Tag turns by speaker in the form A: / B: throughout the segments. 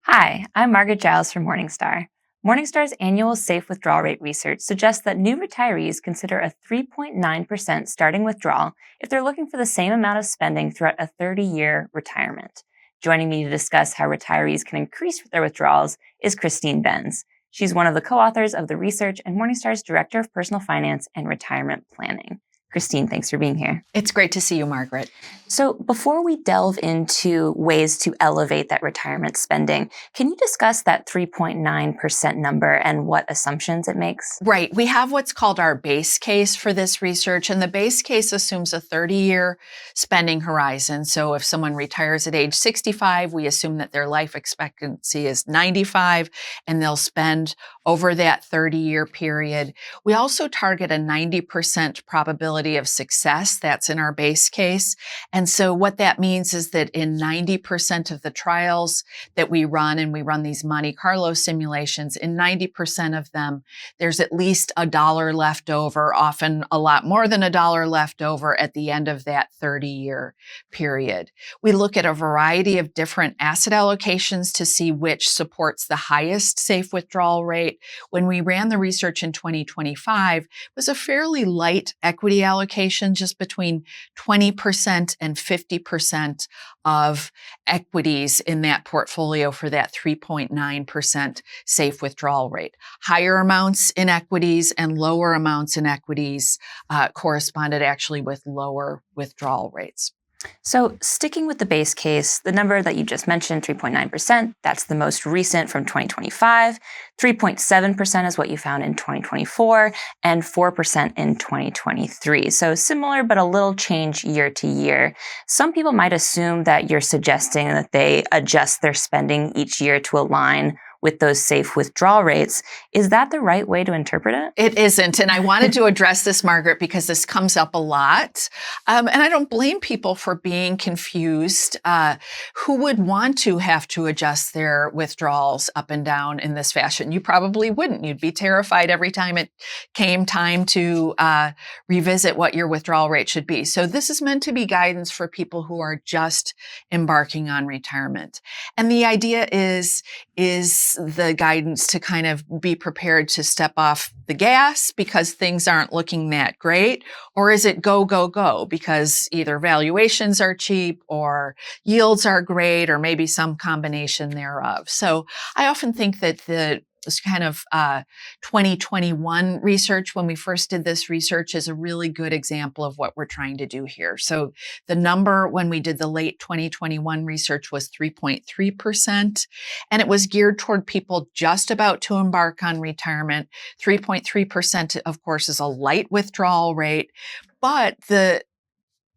A: Hi, I'm Margaret Giles from Morningstar. Morningstar's annual safe withdrawal rate research suggests that new retirees consider a 3.9% starting withdrawal if they're looking for the same amount of spending throughout a 30-year retirement. Joining me to discuss how retirees can increase their withdrawals is Christine Benz. She's one of the co-authors of the research and Morningstar's Director of Personal Finance and Retirement Planning. Christine, thanks for being here.
B: It's great to see you, Margaret.
A: So before we delve into ways to elevate that retirement spending, can you discuss that 3.9% number and what assumptions it makes?
B: Right. We have what's called our base case for this research, and the base case assumes a 30-year spending horizon. So if someone retires at age 65, we assume that their life expectancy is 95, and they'll spend over that 30-year period. We also target a 90% probability of success. That's in our base case. And so what that means is that in 90% of the trials that we run, and we run these Monte Carlo simulations, in 90% of them, there's at least $1 left over, often a lot more than $1 left over at the end of that 30-year period. We look at a variety of different asset allocations to see which supports the highest safe withdrawal rate. When we ran the research in 2025, it was a fairly light equity allocation, just between 20% and 50% of equities in that portfolio for that 3.9% safe withdrawal rate. Higher amounts in equities and lower amounts in equities corresponded actually with lower withdrawal rates.
A: So sticking with the base case, the number that you just mentioned, 3.9%, that's the most recent from 2025. 3.7% is what you found in 2024 and 4% in 2023. So similar, but a little change year to year. Some people might assume that you're suggesting that they adjust their spending each year to align with those safe withdrawal rates. Is that the right way to interpret it?
B: It isn't. And I wanted to address this, Margaret, because this comes up a lot. And I don't blame people for being confused. Who would want to have to adjust their withdrawals up and down in this fashion? You probably wouldn't. You'd be terrified every time it came time to revisit what your withdrawal rate should be. So this is meant to be guidance for people who are just embarking on retirement. And the idea is the guidance to kind of be prepared to step off the gas because things aren't looking that great? Or is it go, go, go because either valuations are cheap or yields are great or maybe some combination thereof? So I often think that this kind of 2021 research, when we first did this research, is a really good example of what we're trying to do here. So the number when we did the late 2021 research was 3.3%, and it was geared toward people just about to embark on retirement. 3.3%, of course, is a light withdrawal rate, but the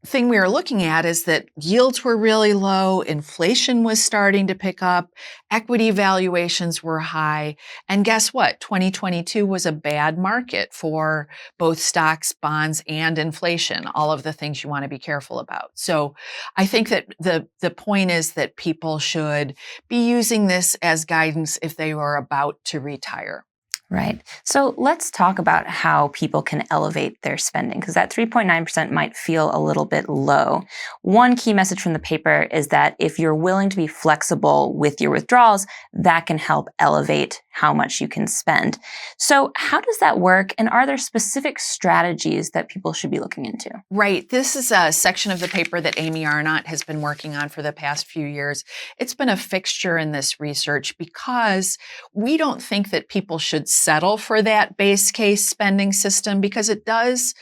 B: thing we were looking at is that yields were really low, inflation was starting to pick up, equity valuations were high, and guess what? 2022 was a bad market for both stocks, bonds, and inflation, all of the things you want to be careful about. So I think that the point is that people should be using this as guidance if they were about to retire.
A: Right. So let's talk about how people can elevate their spending, because that 3.9% might feel a little bit low. One key message from the paper is that if you're willing to be flexible with your withdrawals, that can help elevate how much you can spend. So how does that work? And are there specific strategies that people should be looking into?
B: Right. This is a section of the paper that Amy Arnott has been working on for the past few years. It's been a fixture in this research because we don't think that people should settle for that base case spending system because it does.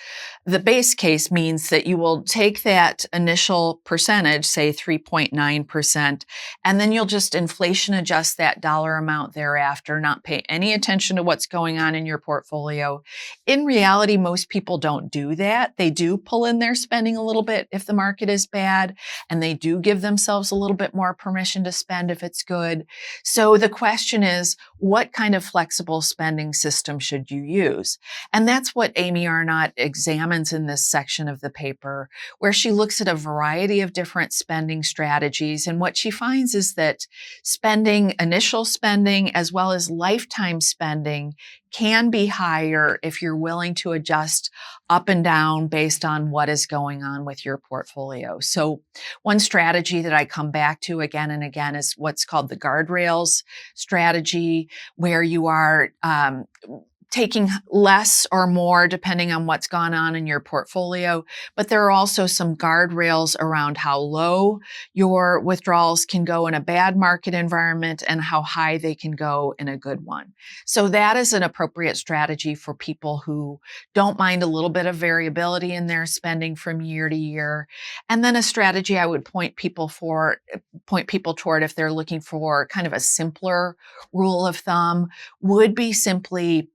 B: The base case means that you will take that initial percentage, say 3.9%, and then you'll just inflation adjust that dollar amount thereafter, not pay any attention to what's going on in your portfolio. In reality, most people don't do that. They do pull in their spending a little bit if the market is bad, and they do give themselves a little bit more permission to spend if it's good. So the question is, what kind of flexible spending system should you use? And that's what Amy Arnott examines in this section of the paper, where she looks at a variety of different spending strategies. And what she finds is that spending, initial spending, as well as lifetime spending, can be higher if you're willing to adjust up and down based on what is going on with your portfolio. So one strategy that I come back to again and again is what's called the guardrails strategy, where you are taking less or more depending on what's gone on in your portfolio. But there are also some guardrails around how low your withdrawals can go in a bad market environment and how high they can go in a good one. So that is an appropriate strategy for people who don't mind a little bit of variability in their spending from year to year. And then a strategy I would point people toward if they're looking for kind of a simpler rule of thumb would be simply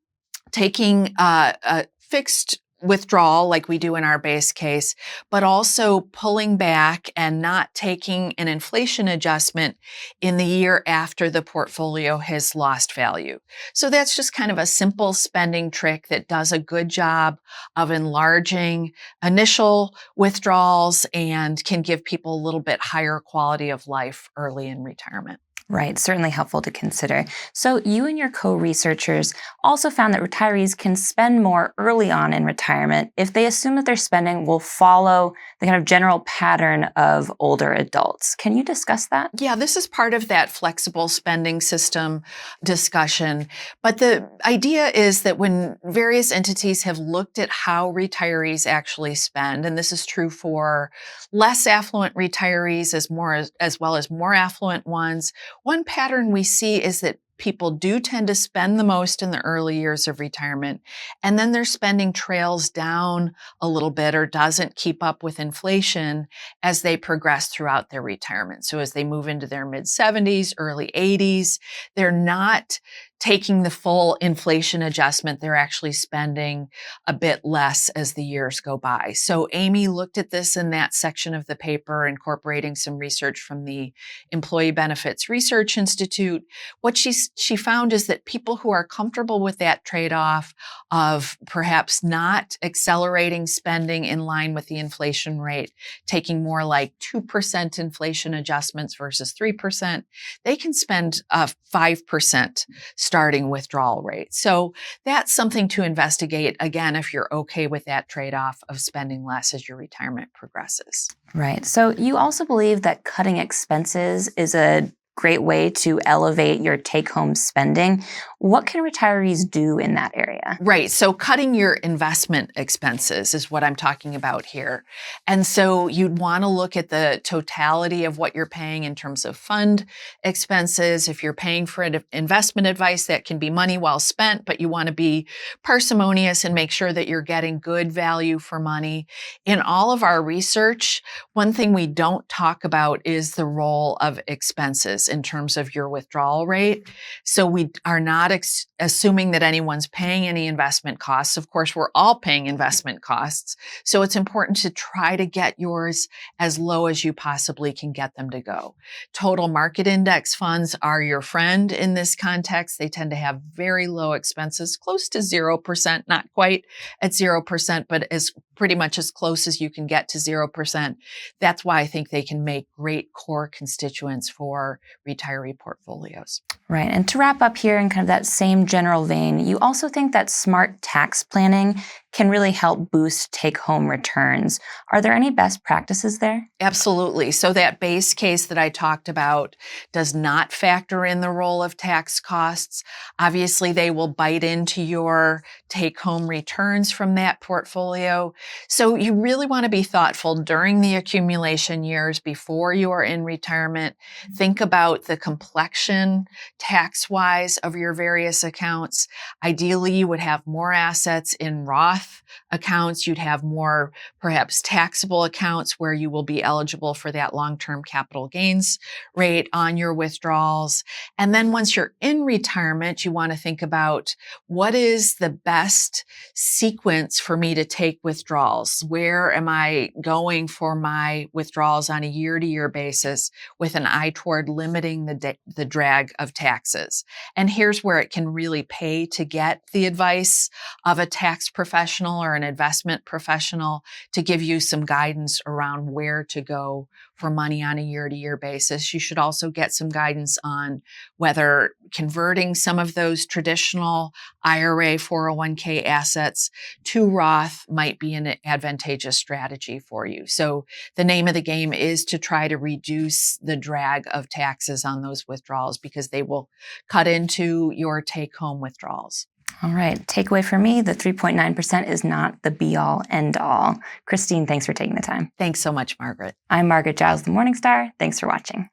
B: taking a fixed withdrawal like we do in our base case, but also pulling back and not taking an inflation adjustment in the year after the portfolio has lost value. So that's just kind of a simple spending trick that does a good job of enlarging initial withdrawals and can give people a little bit higher quality of life early in retirement.
A: Right, certainly helpful to consider. So you and your co-researchers also found that retirees can spend more early on in retirement if they assume that their spending will follow the kind of general pattern of older adults. Can you discuss that?
B: Yeah, this is part of that flexible spending system discussion. But the idea is that when various entities have looked at how retirees actually spend, and this is true for less affluent retirees as well as more affluent ones, one pattern we see is that people do tend to spend the most in the early years of retirement, and then their spending trails down a little bit or doesn't keep up with inflation as they progress throughout their retirement. So as they move into their mid-70s, early 80s, they're not taking the full inflation adjustment. They're actually spending a bit less as the years go by. So Amy looked at this in that section of the paper, incorporating some research from the Employee Benefits Research Institute. What she found is that people who are comfortable with that trade-off of perhaps not accelerating spending in line with the inflation rate, taking more like 2% inflation adjustments versus 3%, they can spend 5% starting withdrawal rate. So that's something to investigate, again, if you're okay with that trade-off of spending less as your retirement progresses.
A: Right. So you also believe that cutting expenses is a great way to elevate your take-home spending. What can retirees do in that area?
B: Right. So cutting your investment expenses is what I'm talking about here. And so you'd want to look at the totality of what you're paying in terms of fund expenses. If you're paying for investment advice, that can be money well spent, but you want to be parsimonious and make sure that you're getting good value for money. In all of our research, one thing we don't talk about is the role of expenses in terms of your withdrawal rate. So we are not assuming that anyone's paying any investment costs. Of course, we're all paying investment costs. So it's important to try to get yours as low as you possibly can get them to go. Total market index funds are your friend in this context. They tend to have very low expenses, close to 0%, not quite at 0%, but as pretty much as close as you can get to 0%. That's why I think they can make great core constituents for retiree portfolios.
A: Right. And to wrap up here in kind of that same general vein, you also think that smart tax planning can really help boost take-home returns. Are there any best practices there?
B: Absolutely. So that base case that I talked about does not factor in the role of tax costs. Obviously, they will bite into your take-home returns from that portfolio. So you really want to be thoughtful during the accumulation years before you are in retirement. Think about the complexion tax-wise of your various accounts. Ideally, you would have more assets in Roth accounts. You'd have more perhaps taxable accounts where you will be eligible for that long-term capital gains rate on your withdrawals. And then once you're in retirement, you want to think about what is the best sequence for me to take withdrawals? Where am I going for my withdrawals on a year-to-year basis with an eye toward limiting the drag of taxes? And here's where it can really pay to get the advice of a tax professional professional or an investment professional to give you some guidance around where to go for money on a year-to-year basis. You should also get some guidance on whether converting some of those traditional IRA 401k assets to Roth might be an advantageous strategy for you. So the name of the game is to try to reduce the drag of taxes on those withdrawals because they will cut into your take-home withdrawals.
A: All right. Takeaway for me, the 3.9% is not the be-all, end-all. Christine, thanks for taking the time.
B: Thanks so much, Margaret.
A: I'm Margaret Giles, the Morningstar. Thanks for watching.